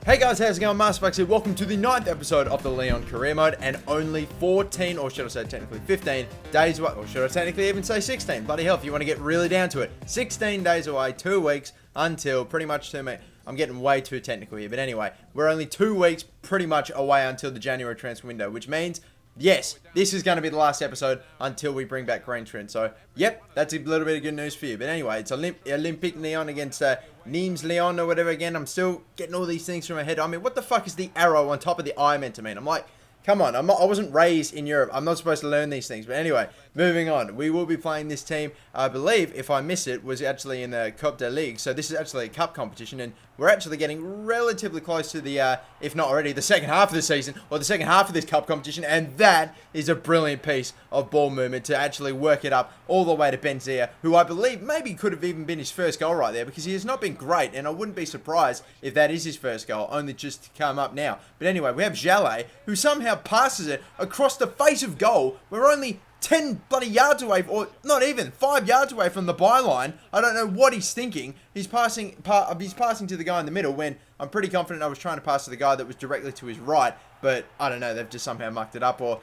Hey guys, how's it going? MasterBucks here. Welcome to the 9th episode of the Lyon career mode, and only 14, or should I say technically 15 days away, or should I technically even say 16? Bloody hell, if you want to get really down to it. 16 days away, 2 weeks until pretty much 2 weeks. I'm getting way too technical here, but anyway, we're only 2 weeks pretty much away until the January transfer window, which means, yes, this is going to be the last episode until we bring back Green Trend. So, yep, that's a little bit of good news for you. But anyway, it's Olympique Lyon against Nous Lyon or whatever again. I'm still getting all these things from my head. I mean, what the fuck is the arrow on top of the I meant to mean? I'm like, come on, I wasn't raised in Europe. I'm not supposed to learn these things. But anyway, moving on. We will be playing this team, I believe, if I miss it, was actually in the Europa League. So this is actually a cup competition, and we're actually getting relatively close to the, if not already, the second half of the season, or the second half of this cup competition, and that is a brilliant piece of ball movement to actually work it up all the way to Backheel, who I believe maybe could have even been his first goal right there, because he has not been great, and I wouldn't be surprised if that is his first goal, only just to come up now. But anyway, we have Janvier, who somehow passes it across the face of goal. We're only 10 bloody yards away, or not even 5 yards away from the byline. I don't know what he's thinking. He's passing to the guy in the middle when I'm pretty confident I was trying to pass to the guy that was directly to his right. But I don't know, they've just somehow mucked it up or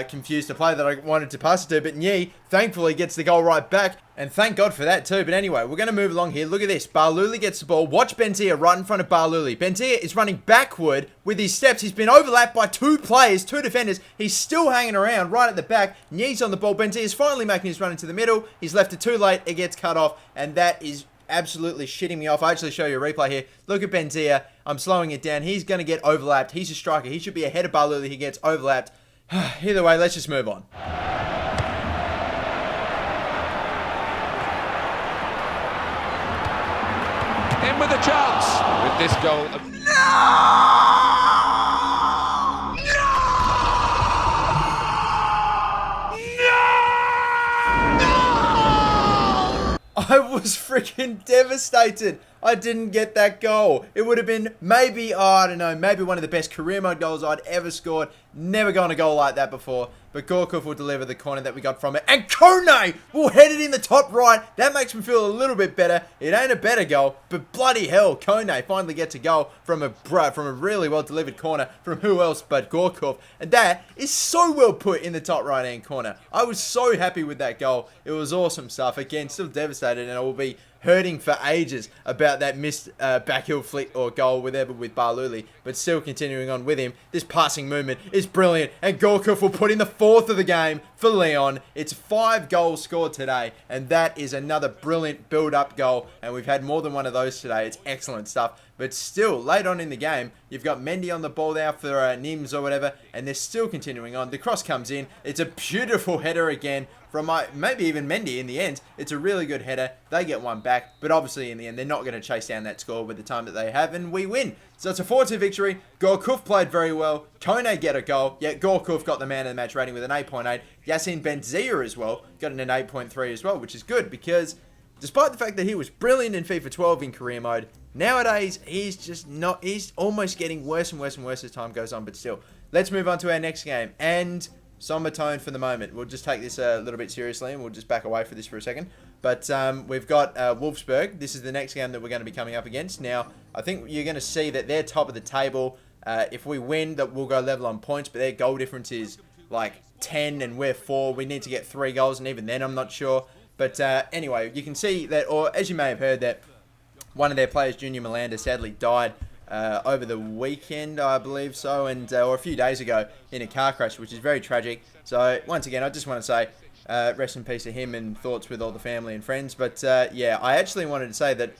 confused the play that I wanted to pass it to. But Nye, thankfully, gets the goal right back. And thank God for that too. But anyway, we're going to move along here. Look at this. Barluli gets the ball. Watch Backheel right in front of Barluli. Backheel is running backward with his steps. He's been overlapped by 2 players, 2 defenders. He's still hanging around right at the back. Nye's on the ball. Backheel is finally making his run into the middle. He's left it too late. It gets cut off. And that is absolutely shitting me off. I actually show you a replay here. Look at Backheel. I'm slowing it down. He's going to get overlapped. He's a striker. He should be ahead of Barluli. He gets overlapped. Either way, let's just move on. In with a chance with this goal. I was freaking devastated. I didn't get that goal. It would have been maybe, I don't know, maybe one of the best career mode goals I'd ever scored. Never gone a goal like that before. But Gorkov will deliver the corner that we got from it. And Kone will head it in the top right. That makes me feel a little bit better. It ain't a better goal, but bloody hell, Kone finally gets a goal from a really well delivered corner from who else but Gorkov. And that is so well put in the top right hand corner. I was so happy with that goal. It was awesome stuff. Again, still devastated, and I will be hurting for ages about that missed backheel flick or goal with Barluli, but still continuing on with him. This passing movement is brilliant, and Gorkov will put in the 4th of the game for Lyon. It's 5 goals scored today, and that is another brilliant build-up goal, and we've had more than one of those today. It's excellent stuff. But still, late on in the game, you've got Mendy on the ball now for Nims or whatever, and they're still continuing on. The cross comes in. It's a beautiful header again from maybe even Mendy in the end. It's a really good header. They get one back, but obviously in the end, they're not going to chase down that score with the time that they have, and we win. So it's a 4-2 victory. Gorkov played very well. Kone get a goal. Yet Gorkov got the man of the match rating with an 8.8. Yasin Benzia as well got an 8.3 as well, which is good because despite the fact that he was brilliant in FIFA 12 in career mode, nowadays he's just not, he's almost getting worse and worse and worse as time goes on, but still. Let's move on to our next game, and somber tone for the moment. We'll just take this a little bit seriously, and we'll just back away for this for a second. But we've got Wolfsburg. This is the next game that we're going to be coming up against. Now, I think you're going to see that they're top of the table. If we win, that we'll go level on points, but their goal difference is like 10 and we're 4. We need to get 3 goals, and even then I'm not sure. But anyway, you can see that, or as you may have heard, that one of their players, Junior Malanda, sadly died over the weekend, I believe so, and or a few days ago in a car crash, which is very tragic. So once again, I just want to say rest in peace to him and thoughts with all the family and friends. But yeah, I actually wanted to say that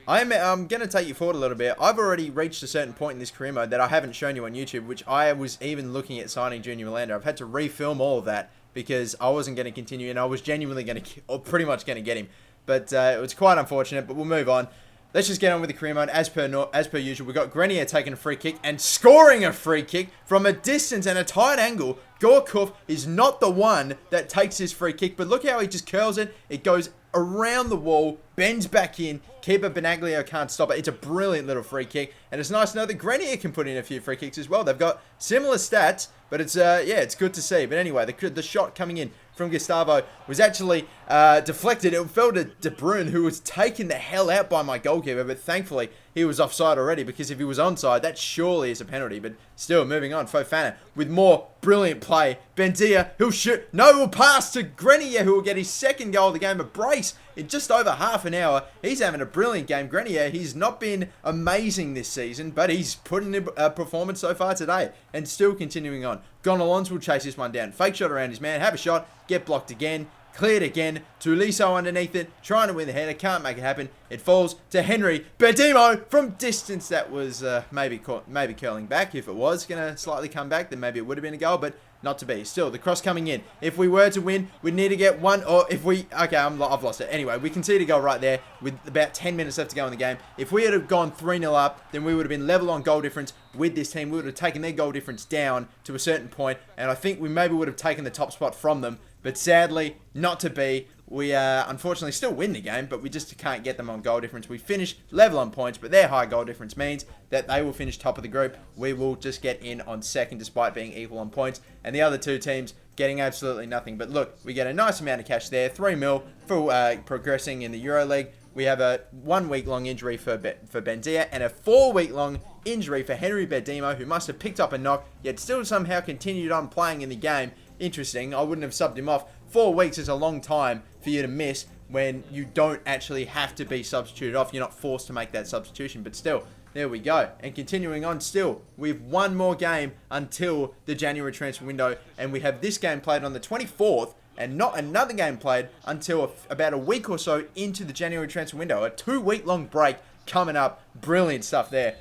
I'm going to take you forward a little bit. I've already reached a certain point in this career mode that I haven't shown you on YouTube, which I was even looking at signing Junior Malanda. I've had to refilm all of that because I wasn't going to continue, and I was genuinely going to, or pretty much going to get him. But it was quite unfortunate, but we'll move on. Let's just get on with the career mode. As per usual, we've got Grenier taking a free kick and scoring a free kick from a distance and a tight angle. Gorkov is not the one that takes this free kick, but look how he just curls it. It goes around the wall, bends back in. Keeper Benaglio can't stop it. It's a brilliant little free kick, and it's nice to know that Grenier can put in a few free kicks as well. They've got similar stats, but it's yeah, it's good to see. But anyway, the shot coming in from Gustavo was actually deflected. It fell to De Bruyne, who was taken the hell out by my goalkeeper, but thankfully he was offside already, because if he was onside, that surely is a penalty. But still, moving on, Fofana with more brilliant play. Bendia, he'll shoot. No, he'll pass to Grenier, who will get his second goal of the game. A brace in just over half an hour. He's having a brilliant game. Grenier, he's not been amazing this season, but he's putting in a performance so far today. And still continuing on. Gonalons will chase this one down. Fake shot around his man. Have a shot. Get blocked again. Cleared again. Tuliso underneath it. Trying to win the header. Can't make it happen. It falls to Henry. Berdimo from distance. That was maybe curling back. If it was going to slightly come back, then maybe it would have been a goal, but not to be. Still, the cross coming in. If we were to win, we'd need to get one, or if we... Okay, I've lost it. Anyway, we conceded a goal right there with about 10 minutes left to go in the game. If we had have gone 3-0 up, then we would have been level on goal difference with this team. We would have taken their goal difference down to a certain point, and I think we maybe would have taken the top spot from them. But sadly, not to be. We unfortunately still win the game, but we just can't get them on goal difference. We finish level on points, but their high goal difference means that they will finish top of the group. We will just get in on second despite being equal on points. And the other two teams getting absolutely nothing. But look, we get a nice amount of cash there. 3 mil for progressing in the Europa League. We have a 1 week long injury for Bendia and a 4 week long injury for Henry Berdimo, who must have picked up a knock, yet still somehow continued on playing in the game. Interesting. I wouldn't have subbed him off. 4 weeks is a long time for you to miss when you don't actually have to be substituted off. You're not forced to make that substitution, but still, there we go. And continuing on still, we've one more game until the January transfer window, and we have this game played on the 24th, and not another game played until about a week or so into the January transfer window. A 2 week long break coming up. Brilliant stuff there.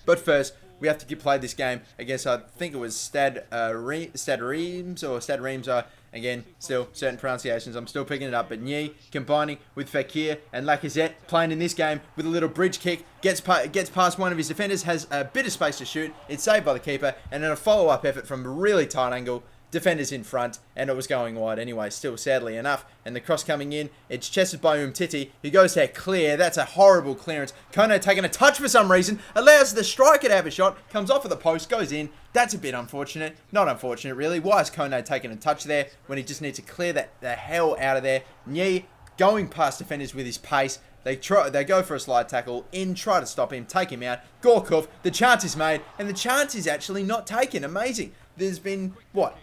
But first, we have to play this game against, I think it was Stad Reims, or Stad Reims. Again, still certain pronunciations. I'm still picking it up. But Nous combining with Fekir and Lacazette playing in this game with a little bridge kick. Gets past one of his defenders, has a bit of space to shoot. It's saved by the keeper. And then a follow-up effort from a really tight angle. Defenders in front, and it was going wide anyway, still sadly enough. And the cross coming in, it's chested by Umtiti, who goes there clear. That's a horrible clearance. Kone taking a touch for some reason, allows the striker to have a shot, comes off of the post, goes in. That's a bit unfortunate. Not unfortunate, really. Why is Kone taking a touch there when he just needs to clear the hell out of there? Nye going past defenders with his pace. They go for a slide tackle in, try to stop him, take him out. Gorkov, the chance is made, and the chance is actually not taken. Amazing. There's been, what,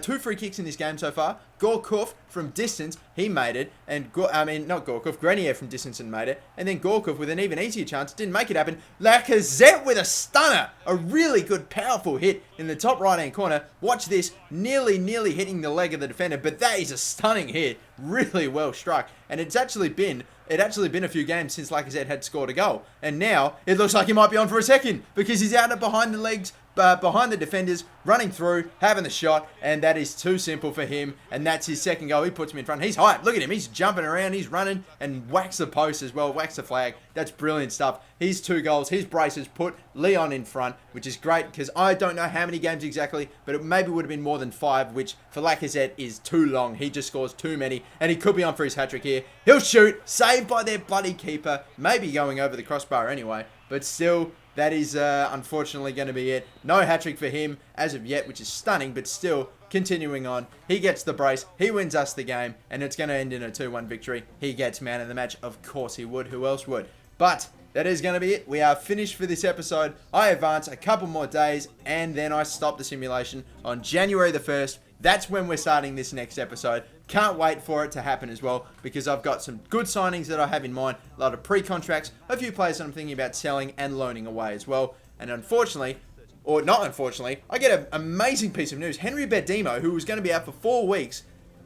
2 free kicks in this game so far. Gorkov from distance, he made it. And, not Gorkov, Grenier from distance and made it. And then Gorkov with an even easier chance, didn't make it happen. Lacazette with a stunner. A really good, powerful hit in the top right-hand corner. Watch this, nearly hitting the leg of the defender. But that is a stunning hit. Really well struck. And it's actually been a few games since Lacazette had scored a goal. And now, it looks like he might be on for a second. Because he's out behind the legs, behind the defenders, running through, having the shot, and that is too simple for him, and that's his second goal. He puts him in front. He's hyped. Look at him. He's jumping around. He's running and whacks the post as well, whacks the flag. That's brilliant stuff. His 2 goals, his braces put Lyon in front, which is great because I don't know how many games exactly, but it maybe would have been more than 5, which for Lacazette is too long. He just scores too many, and he could be on for his hat-trick here. He'll shoot, saved by their bloody keeper, maybe going over the crossbar anyway, but still... That is unfortunately going to be it. No hat-trick for him as of yet, which is stunning, but still continuing on. He gets the brace. He wins us the game, and it's going to end in a 2-1 victory. He gets man of the match. Of course he would. Who else would? But that is going to be it. We are finished for this episode. I advance a couple more days, and then I stop the simulation on January the 1st. That's when we're starting this next episode. Can't wait for it to happen as well, because I've got some good signings that I have in mind. A lot of pre-contracts, a few players that I'm thinking about selling and loaning away as well. And unfortunately, or not unfortunately, I get an amazing piece of news. Henry Berdimo, who was going to be out for 4 weeks,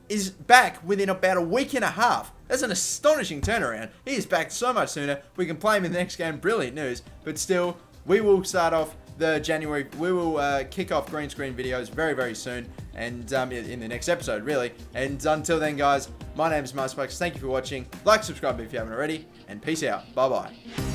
is back within about a week and a half. That's an astonishing turnaround. He is back so much sooner. We can play him in the next game. Brilliant news. But still, we will start off the January. We will kick off green screen videos very, very soon. And in the next episode, really. And until then, guys, my name is MasterBucks. Thank you for watching. Like, subscribe if you haven't already. And peace out. Bye-bye.